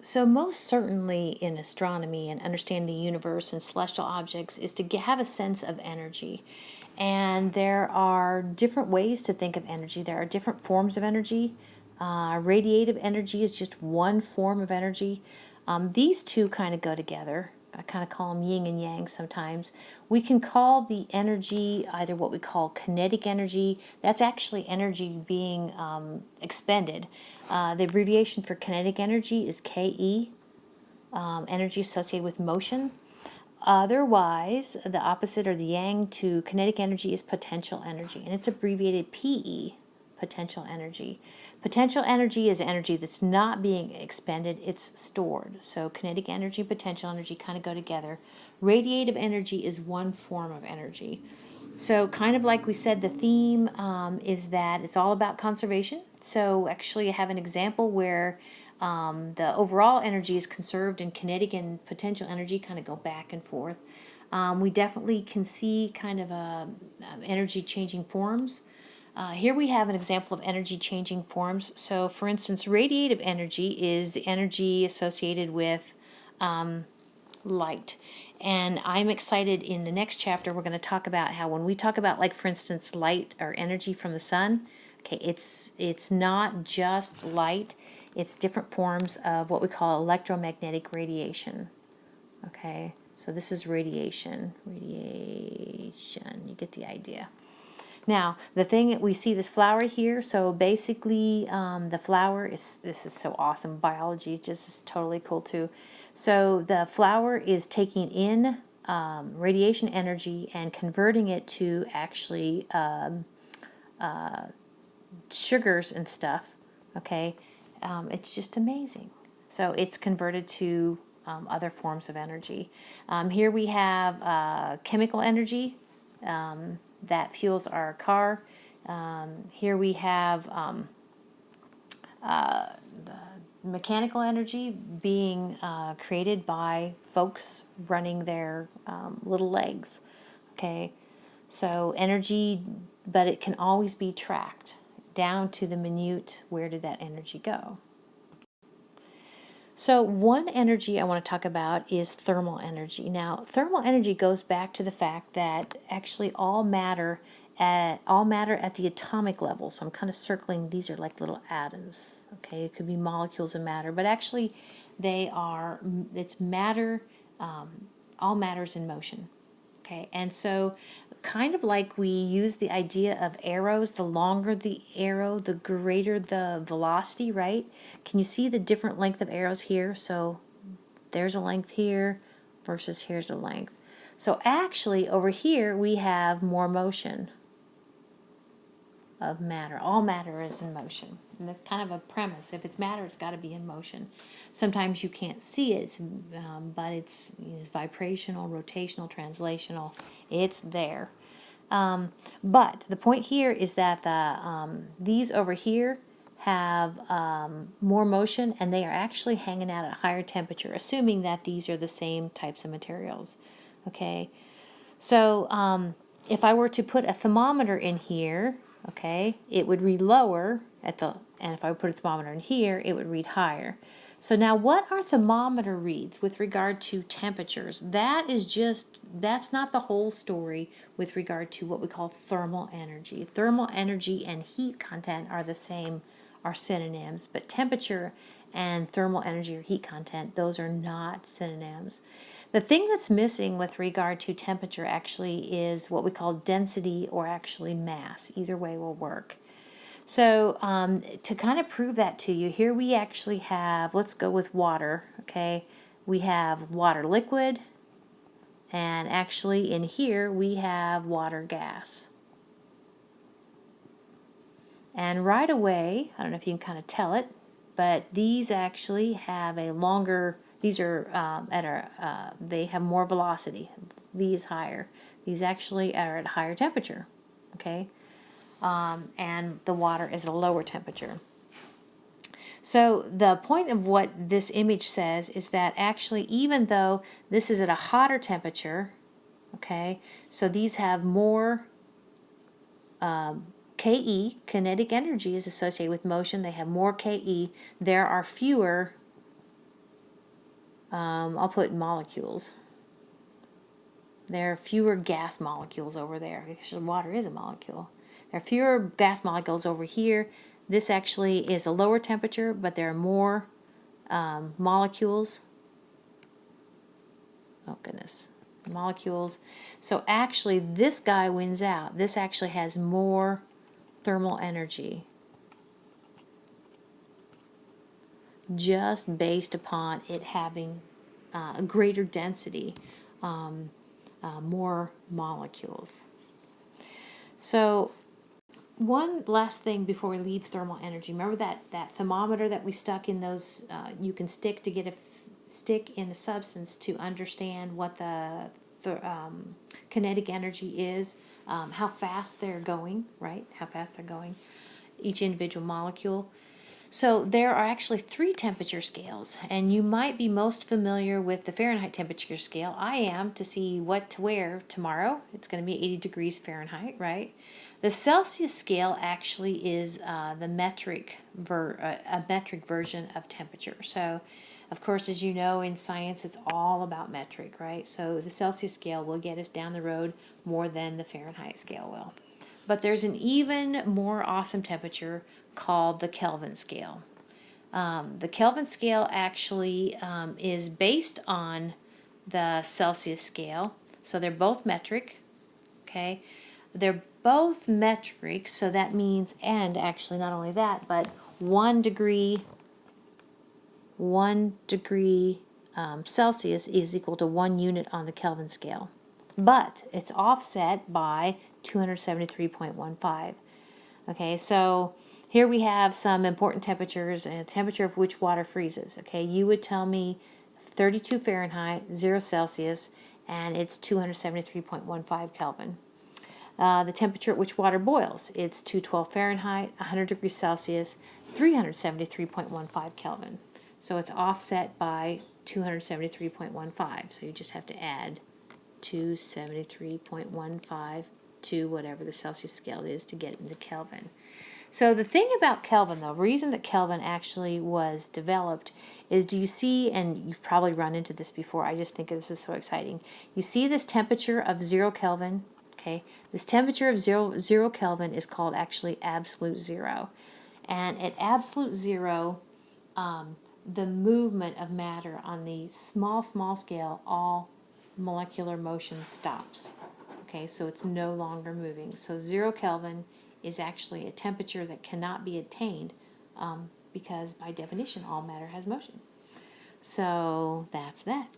So most certainly in astronomy and understanding the universe and celestial objects is to have a sense of energy. And there are different ways to think of energy. There are different forms of energy. Radiative energy is just one form of energy. These two kind of go together. I kind of call them yin and yang sometimes. We can call the energy either what we call kinetic energy. That's actually energy being expended. The abbreviation for kinetic energy is Ke, energy associated with motion. Otherwise, the opposite or the yang to kinetic energy is potential energy, and it's abbreviated PE, potential energy. Potential energy is energy that's not being expended, it's stored. So kinetic energy, potential energy kind of go together. Radiative energy is one form of energy. So kind of like we said, the theme is that it's all about conservation. So actually I have an example where the overall energy is conserved and kinetic and potential energy kind of go back and forth. We definitely can see kind of energy changing forms. Here we have an example of energy changing forms. So for instance, radiative energy is the energy associated with light. And I'm excited in the next chapter we're going to talk about how when we talk about, like, for instance, light or energy from the sun, okay, it's not just light, it's different forms of what we call electromagnetic radiation. Okay, so this is radiation, you get the idea. Now, the thing, we see this flower here, so basically the flower is, this is so awesome, biology just is totally cool too. So the flower is taking in radiation energy and converting it to actually sugars and stuff, okay? It's just amazing. So it's converted to other forms of energy. Here we have chemical energy that fuels our car. Here we have the mechanical energy being created by folks running their little legs. Okay, so energy, but it can always be tracked down to the minute. Where did that energy go? So one energy I want to talk about is thermal energy. Now, thermal energy goes back to the fact that actually all matter at the atomic level. So I'm kind of circling, these are like little atoms. Okay, it could be molecules of matter, but actually it's matter, all matters in motion. Okay, and so kind of like we use the idea of arrows, the longer the arrow, the greater the velocity, right? Can you see the different length of arrows here? So there's a length here versus here's a length. So actually over here we have more motion of matter. All matter is in motion. And that's kind of a premise. If it's matter, it's got to be in motion. Sometimes you can't see it, but it's vibrational, rotational, translational. It's there. But the point here is that these over here have more motion, and they are actually hanging out at a higher temperature, assuming that these are the same types of materials. Okay, so if I were to put a thermometer in here, okay, it would read lower and if I would put a thermometer in here, it would read higher. So now what our thermometer reads with regard to temperatures, that's not the whole story with regard to what we call thermal energy. Thermal energy and heat content are the same, are synonyms, but temperature and thermal energy or heat content, those are not synonyms. The thing that's missing with regard to temperature actually is what we call density or actually mass. Either way will work. So to kind of prove that to you, here we actually have, let's go with water, okay? We have water liquid, and actually in here we have water gas. And right away, I don't know if you can kind of tell it, but these actually have a longer, these are they have more velocity. V is higher. These actually are at higher temperature, okay? And the water is a lower temperature. So the point of what this image says is that actually even though this is at a hotter temperature, okay, so these have more Ke, kinetic energy is associated with motion, they have more Ke, there are fewer I'll put molecules. There are fewer gas molecules over there, because water is a molecule. There are fewer gas molecules over here. This actually is a lower temperature, but there are more molecules. Oh goodness, molecules. So actually this guy wins out. This actually has more thermal energy, just based upon it having a greater density, more molecules. So one last thing before we leave thermal energy. Remember that thermometer that we stuck in those, you can stick to get a stick in a substance to understand what the kinetic energy is, how fast they're going, right? How fast they're going, each individual molecule. So there are actually 3 temperature scales, and you might be most familiar with the Fahrenheit temperature scale. I am, to see what to wear tomorrow. It's going to be 80 degrees Fahrenheit, right? The Celsius scale actually is the metric a metric version of temperature. So, of course, as you know, in science, it's all about metric, right? So the Celsius scale will get us down the road more than the Fahrenheit scale will. But there's an even more awesome temperature called the Kelvin scale. The Kelvin scale actually is based on the Celsius scale. So they're both metric, okay? They're both metric, so that means, and actually not only that, but 1 degree Celsius is equal to 1 unit on the Kelvin scale. But it's offset by 273.15. Okay, so here we have some important temperatures and a temperature of which water freezes. Okay, you would tell me 32 Fahrenheit, 0 Celsius, and it's 273.15 Kelvin. The temperature at which water boils, it's 212 Fahrenheit, 100 degrees Celsius, 373.15 Kelvin. So it's offset by 273.15. So you just have to add 273.15 to whatever the Celsius scale is to get into Kelvin. So the thing about Kelvin, though, the reason that Kelvin actually was developed is, do you see, and you've probably run into this before, I just think this is so exciting. You see this temperature of 0 Kelvin, okay? This temperature of 0 Kelvin is called actually absolute zero. And at absolute zero, the movement of matter on the small scale, all molecular motion stops. Okay, so it's no longer moving. So 0 Kelvin is actually a temperature that cannot be attained because by definition all matter has motion. So that's that.